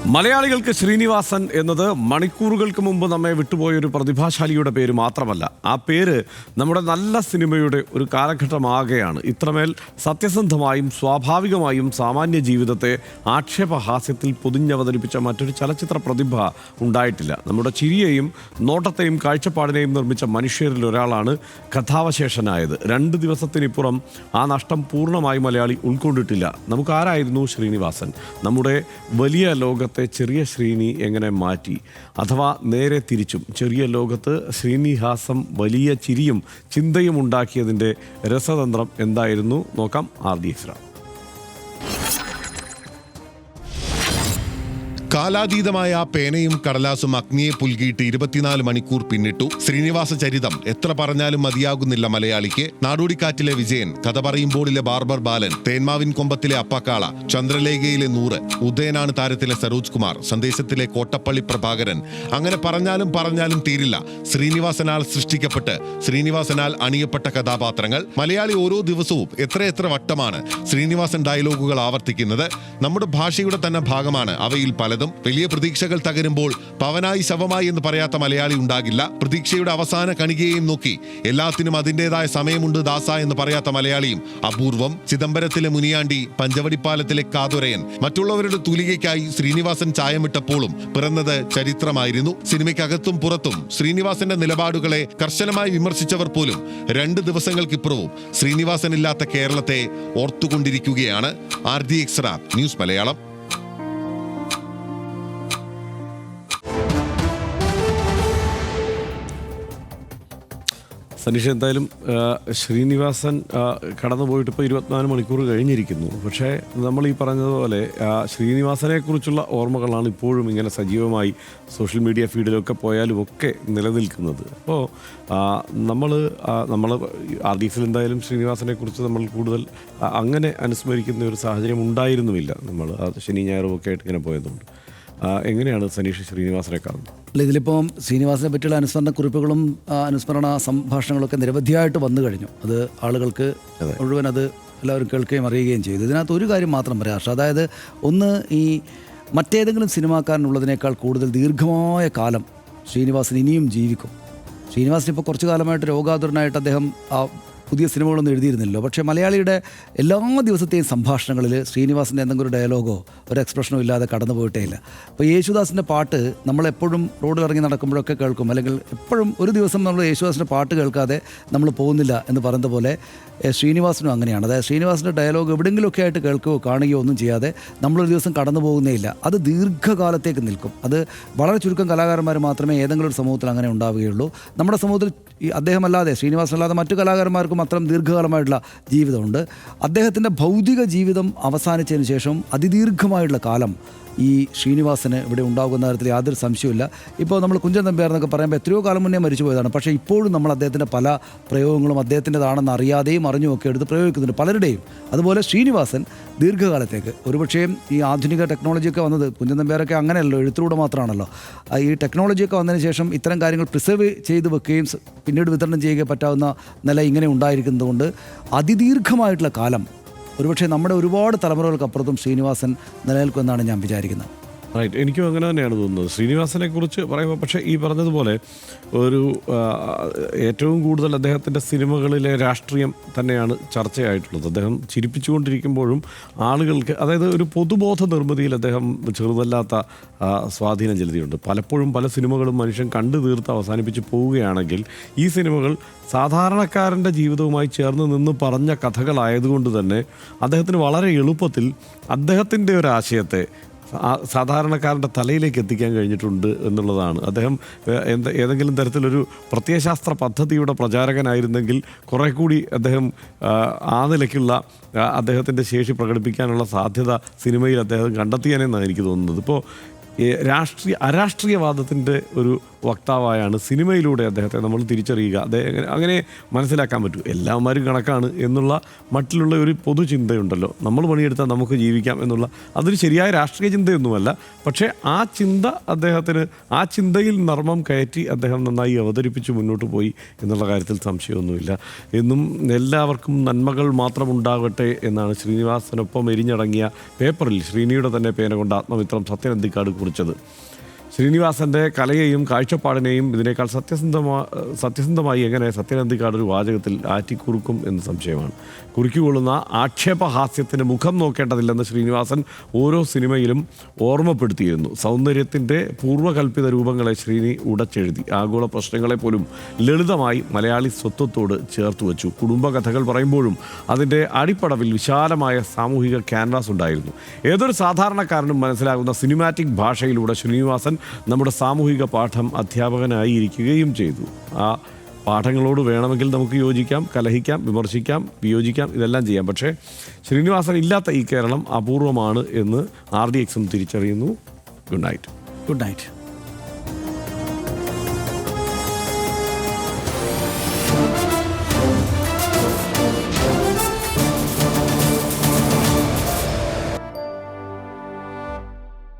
മലയാളികൾക്ക് ശ്രീനിവാസൻ എന്നത് മണിക്കൂറുകൾക്ക് മുമ്പ് നമ്മെ വിട്ടുപോയൊരു പ്രതിഭാശാലിയുടെ പേര് മാത്രമല്ല, ആ പേര് നമ്മുടെ നല്ല സിനിമയുടെ ഒരു കാലഘട്ടമാകെയാണ്. ഇത്രമേൽ സത്യസന്ധമായും സ്വാഭാവികമായും സാമാന്യ ജീവിതത്തെ ആക്ഷേപഹാസ്യത്തിൽ പൊതിഞ്ഞവതരിപ്പിച്ച മറ്റൊരു ചലച്ചിത്ര പ്രതിഭ ഉണ്ടായിട്ടില്ല. നമ്മുടെ ചിരിയെയും നോട്ടത്തെയും കാഴ്ചപ്പാടിനെയും നിർമ്മിച്ച മനുഷ്യരിൽ ഒരാളാണ് കഥാവശേഷനായത്. 2 ദിവസത്തിനിപ്പുറം ആ നഷ്ടം പൂർണ്ണമായി മലയാളി ഉൾക്കൊണ്ടിട്ടില്ല. നമുക്കാരായിരുന്നു ശ്രീനിവാസൻ? നമ്മുടെ വലിയ ലോകത്തെ ചെറിയ ശ്രീനി എങ്ങനെ മാറ്റി? അഥവാ നേരെ തിരിച്ചും, ചെറിയ ലോകത്ത് ശ്രീനിഹാസം വലിയ ചിരിയും ചിന്തയും ഉണ്ടാക്കിയതിൻ്റെ രസതന്ത്രം എന്തായിരുന്നു? നോക്കാം. RD extra. കാലാതീതമായ പേനയും കടലാസും അഗ്നിയെ പുൽകിയിട്ട് 24 മണിക്കൂർ പിന്നിട്ടു. ശ്രീനിവാസ ചരിതം എത്ര പറഞ്ഞാലും മതിയാകുന്നില്ല മലയാളിക്ക്. നാടോടിക്കാറ്റിലെ വിജയൻ, കഥ പറയുമ്പോളിലെ ബാർബർ ബാലൻ, തേന്മാവിൻ കൊമ്പത്തിലെ അപ്പക്കാള, ചന്ദ്രലേഖയിലെ 100, ഉദയനാണ് താരത്തിലെ സരോജ് കുമാർ, സന്ദേശത്തിലെ കോട്ടപ്പള്ളി പ്രഭാകരൻ. അങ്ങനെ പറഞ്ഞാലും തീരില്ല. ശ്രീനിവാസനാൽ സൃഷ്ടിക്കപ്പെട്ട് ശ്രീനിവാസനാൽ അണിയപ്പെട്ട കഥാപാത്രങ്ങൾ. മലയാളി ഓരോ ദിവസവും എത്രയെത്ര വട്ടമാണ് ശ്രീനിവാസൻ ഡയലോഗുകൾ ആവർത്തിക്കുന്നത്. നമ്മുടെ ഭാഷയുടെ തന്നെ ഭാഗമാണ് അവയിൽ പലതും. വലിയ പ്രതീക്ഷകൾ തകരുമ്പോൾ പവനായി ശവമായി എന്ന് പറയാത്ത മലയാളി ഉണ്ടാകില്ല. പ്രതീക്ഷയുടെ അവസാന കണികയെയും നോക്കി എല്ലാത്തിനും അതിൻ്റെതായ സമയമുണ്ട് ദാസ എന്ന് പറയാത്ത മലയാളിയും അപൂർവം. ചിദംബരത്തിലെ മുനിയാണ്ടി, പഞ്ചവടിപ്പാലത്തിലെ കാതുരയൻ, മറ്റുള്ളവരുടെ തൂലികയ്ക്കായി ശ്രീനിവാസൻ ചായമിട്ടപ്പോഴും പിറന്നത് ചരിത്രമായിരുന്നു. സിനിമയ്ക്കകത്തും പുറത്തും ശ്രീനിവാസന്റെ നിലപാടുകളെ കർശനമായി വിമർശിച്ചവർ പോലും 2 ദിവസങ്ങൾക്കിപ്പുറവും ശ്രീനിവാസനില്ലാത്ത കേരളത്തെ ഓർത്തുകൊണ്ടിരിക്കുകയാണ്. RD extra, news Malayalam. Saneesh, എന്തായാലും ശ്രീനിവാസൻ കടന്നുപോയിട്ട് ഇപ്പോൾ 24 മണിക്കൂർ കഴിഞ്ഞിരിക്കുന്നു. പക്ഷേ നമ്മൾ ഈ പറഞ്ഞതുപോലെ ശ്രീനിവാസനെക്കുറിച്ചുള്ള ഓർമ്മകളാണ് ഇപ്പോഴും ഇങ്ങനെ സജീവമായി സോഷ്യൽ മീഡിയ ഫീഡിലൊക്കെ പോയാലും ഒക്കെ നിലനിൽക്കുന്നത്. അപ്പോൾ നമ്മൾ RDFിൽ എന്തായാലും ശ്രീനിവാസനെക്കുറിച്ച് നമ്മൾ കൂടുതൽ അങ്ങനെ അനുസ്മരിക്കുന്ന ഒരു സാഹചര്യം ഉണ്ടായിരുന്നുമില്ല. നമ്മൾ ശനി ഞായറും ഒക്കെ ആയിട്ട് ഇങ്ങനെ പോയതുകൊണ്ട്. എങ്ങനെയാണ് സനീഷ് ശ്രീനിവാസനെ കാണുന്നത്? അല്ല, ഇതിലിപ്പം ശ്രീനിവാസനെ പറ്റിയുള്ള അനുസ്മരണ കുറിപ്പുകളും അനുസ്മരണ സംഭാഷണങ്ങളൊക്കെ നിരവധിയായിട്ട് വന്നു കഴിഞ്ഞു. അത് ആളുകൾക്ക് മുഴുവൻ അത് എല്ലാവരും കേൾക്കുകയും അറിയുകയും ചെയ്തു. ഇതിനകത്ത് ഒരു കാര്യം മാത്രം പറയാം. അതായത് ഒന്ന്, ഈ മറ്റേതെങ്കിലും സിനിമാക്കാരനുള്ളതിനേക്കാൾ കൂടുതൽ ദീർഘമായ കാലം ശ്രീനിവാസൻ ഇനിയും ജീവിക്കും. ശ്രീനിവാസൻ ഇപ്പോൾ കുറച്ചു കാലമായിട്ട് രോഗാതുരനായിട്ട് അദ്ദേഹം പുതിയ സിനിമകളൊന്നും എഴുതിയിരുന്നില്ലല്ലോ. പക്ഷേ മലയാളിയുടെ എല്ലാ ദിവസത്തെയും സംഭാഷണങ്ങളിൽ ശ്രീനിവാസൻ്റെ എന്തെങ്കിലും ഒരു ഡയലോഗോ ഒരു എക്സ്പ്രഷനോ ഇല്ലാതെ കടന്നു പോയിട്ടേ ഇല്ല. ഇപ്പോൾ യേശുദാസിൻ്റെ പാട്ട് നമ്മളെപ്പോഴും റോഡിൽ ഇറങ്ങി നടക്കുമ്പോഴൊക്കെ കേൾക്കും, അല്ലെങ്കിൽ എപ്പോഴും ഒരു ദിവസം നമ്മൾ യേശുദാസിൻ്റെ പാട്ട് കേൾക്കാതെ നമ്മൾ പോകുന്നില്ല എന്ന് പറയുന്ന പോലെ ശ്രീനിവാസനും അങ്ങനെയാണ്. അതായത് ശ്രീനിവാസൻ്റെ ഡയലോഗ് എവിടെയെങ്കിലുമൊക്കെ ആയിട്ട് കേൾക്കുകയോ കാണുകയോ ഒന്നും ചെയ്യാതെ നമ്മളൊരു ദിവസം കടന്നു പോകുന്നേ ഇല്ല. അത് ദീർഘകാലത്തേക്ക് നിൽക്കും. അത് വളരെ ചുരുക്കം കലാകാരന്മാർ മാത്രമേ ഏതെങ്കിലും ഒരു സമൂഹത്തിൽ അങ്ങനെ ഉണ്ടാവുകയുള്ളൂ. നമ്മുടെ സമൂഹത്തിൽ അദ്ദേഹമല്ലാതെ, ശ്രീനിവാസനല്ലാതെ മറ്റു കലാകാരന്മാർക്കും അത്രയും ദീർഘകാലമായിട്ടുള്ള ജീവിതമുണ്ട്. അദ്ദേഹത്തിൻ്റെ ഭൗതിക ജീവിതം അവസാനിച്ചതിന് ശേഷം അതിദീർഘമായിട്ടുള്ള കാലം ഈ ശ്രീനിവാസന് ഇവിടെ ഉണ്ടാകുന്ന കാര്യത്തിൽ യാതൊരു സംശയമില്ല. ഇപ്പോൾ നമ്മൾ കുഞ്ചൻ നമ്പ്യാർ എന്നൊക്കെ പറയുമ്പോൾ എത്രയോ കാലം മുന്നേ മരിച്ചു പോയതാണ്. പക്ഷേ ഇപ്പോഴും നമ്മൾ അദ്ദേഹത്തിൻ്റെ പല പ്രയോഗങ്ങളും അദ്ദേഹത്തിൻ്റെതാണെന്ന് അറിയാതെയും അറിഞ്ഞുമൊക്കെ എടുത്ത് പ്രയോഗിക്കുന്നുണ്ട് പലരുടെയും. അതുപോലെ ശ്രീനിവാസൻ ദീർഘകാലത്തേക്ക്, ഒരുപക്ഷേ ഈ ആധുനിക ടെക്നോളജിയൊക്കെ വന്നത്, കുഞ്ചൻ നമ്പ്യാരൊക്കെ അങ്ങനെയല്ലോ, എഴുത്തിലൂടെ മാത്രമാണല്ലോ. ഈ ടെക്നോളജിയൊക്കെ വന്നതിന് ശേഷം ഇത്തരം കാര്യങ്ങൾ പ്രിസർവ് ചെയ്ത് വെക്കുകയും പിന്നീട് വിതരണം ചെയ്യുക പറ്റാവുന്ന നില ഇങ്ങനെ ഉണ്ടായിരിക്കുന്നത് കൊണ്ട് അതിദീർഘമായിട്ടുള്ള കാലം ഒരുപക്ഷെ നമ്മുടെ ഒരുപാട് തലമുറകൾക്കപ്പുറത്തും ശ്രീനിവാസൻ നിലനിൽക്കുമെന്നാണ് ഞാൻ വിചാരിക്കുന്നത്. റൈറ്റ്, എനിക്കും അങ്ങനെ തന്നെയാണ് തോന്നുന്നത് ശ്രീനിവാസനെ കുറിച്ച് പറയുമ്പോൾ. പക്ഷേ ഈ പറഞ്ഞതുപോലെ ഒരു ഏറ്റവും കൂടുതൽ അദ്ദേഹത്തിൻ്റെ സിനിമകളിലെ രാഷ്ട്രീയം തന്നെയാണ് ചർച്ചയായിട്ടുള്ളത്. അദ്ദേഹം ചിരിപ്പിച്ചുകൊണ്ടിരിക്കുമ്പോഴും ആളുകൾക്ക്, അതായത് ഒരു പൊതുബോധ നിർമ്മിതിയിൽ അദ്ദേഹം ചെറുതല്ലാത്ത സ്വാധീനം ചെലുത്തിയിട്ടുണ്ട്. പലപ്പോഴും പല സിനിമകളും മനുഷ്യൻ കണ്ടു തീർത്ത് അവസാനിപ്പിച്ച് പോവുകയാണെങ്കിൽ ഈ സിനിമകൾ സാധാരണക്കാരൻ്റെ ജീവിതവുമായി ചേർന്ന് നിന്ന് പറഞ്ഞ കഥകളായതുകൊണ്ട് തന്നെ അദ്ദേഹത്തിന് വളരെ എളുപ്പത്തിൽ അദ്ദേഹത്തിൻ്റെ ഒരു ആശയത്തെ സാധാരണക്കാരൻ്റെ തലയിലേക്ക് എത്തിക്കാൻ കഴിഞ്ഞിട്ടുണ്ട് എന്നുള്ളതാണ്. അദ്ദേഹം ഏതെങ്കിലും തരത്തിലൊരു പ്രത്യയശാസ്ത്ര പദ്ധതിയുടെ പ്രചാരകനായിരുന്നെങ്കിൽ കുറെ കൂടി അദ്ദേഹം ആ നിലയ്ക്കുള്ള അദ്ദേഹത്തിൻ്റെ ശേഷി പ്രകടിപ്പിക്കാനുള്ള സാധ്യത സിനിമയിൽ അദ്ദേഹം കണ്ടെത്തിയാനെന്നാണ് എനിക്ക് തോന്നുന്നത്. ഇപ്പോൾ അരാഷ്ട്രീയവാദത്തിൻ്റെ ഒരു വക്താവായാണ് സിനിമയിലൂടെ അദ്ദേഹത്തെ നമ്മൾ തിരിച്ചറിയുക. അങ്ങനെ മനസ്സിലാക്കാൻ പറ്റൂ. എല്ലാവരും കണക്കാണ് എന്നുള്ള മട്ടിലുള്ള ഒരു പൊതുചിന്തയുണ്ടല്ലോ, നമ്മൾ പണിയെടുത്താൽ നമുക്ക് ജീവിക്കാം എന്നുള്ള, അതൊരു ശരിയായ രാഷ്ട്രീയ ചിന്തയൊന്നുമല്ല. പക്ഷേ ആ ചിന്ത അദ്ദേഹത്തിന്, ആ ചിന്തയിൽ നർമ്മം കയറ്റി അദ്ദേഹം നന്നായി അവതരിപ്പിച്ച് മുന്നോട്ട് പോയി എന്നുള്ള കാര്യത്തിൽ സംശയമൊന്നുമില്ല. എന്നും എല്ലാവർക്കും നന്മകൾ മാത്രം ഉണ്ടാകട്ടെ എന്നാണ് ശ്രീനിവാസനൊപ്പം എരിഞ്ഞടങ്ങിയ പേപ്പറിൽ ശ്രീനിയുടെ തന്നെ പേന കൊണ്ട് ആത്മമിത്രം സത്യനന്ദിക്കാട് കുറിച്ചത്. ശ്രീനിവാസൻ്റെ കലയെയും കാഴ്ചപ്പാടിനെയും ഇതിനേക്കാൾ സത്യസന്ധമായി എങ്ങനെ സത്യനന്ദിക്കാട് ഒരു വാചകത്തിൽ ആറ്റിക്കുറുക്കും എന്ന് സംശയമാണ്. കുറിക്കുകൊള്ളുന്ന ആക്ഷേപഹാസ്യത്തിന് മുഖം നോക്കേണ്ടതില്ലെന്ന് ശ്രീനിവാസൻ ഓരോ സിനിമയിലും ഓർമ്മപ്പെടുത്തിയിരുന്നു. സൗന്ദര്യത്തിൻ്റെ പൂർവ്വകൽപ്പിത രൂപങ്ങളെ ശ്രീനി ഉടച്ചെഴുതി. ആഗോള പ്രശ്നങ്ങളെ പോലും ലളിതമായി മലയാളി സ്വത്വത്തോട് ചേർത്ത് വച്ചു. കുടുംബകഥകൾ പറയുമ്പോഴും അതിൻ്റെ അടിപ്പടവിൽ വിശാലമായ സാമൂഹിക ക്യാൻവാസ് ഉണ്ടായിരുന്നു. ഏതൊരു സാധാരണക്കാരനും മനസ്സിലാകുന്ന സിനിമാറ്റിക് ഭാഷയിലൂടെ ശ്രീനിവാസൻ നമ്മുടെ സാമൂഹിക പാഠം അധ്യാപകനായി ഇരിക്കുകയും ചെയ്തു. ആ പാഠങ്ങളോട് വേണമെങ്കിൽ നമുക്ക് യോജിക്കാം, കലഹിക്കാം, വിമർശിക്കാം, വിയോജിക്കാം, ഇതെല്ലാം ചെയ്യാം. പക്ഷേ ശ്രീനിവാസൻ ഇല്ലാത്ത ഈ കേരളം അപൂർവമാണ് എന്ന് RDX തിരിച്ചറിയുന്നു. Good night. Good night.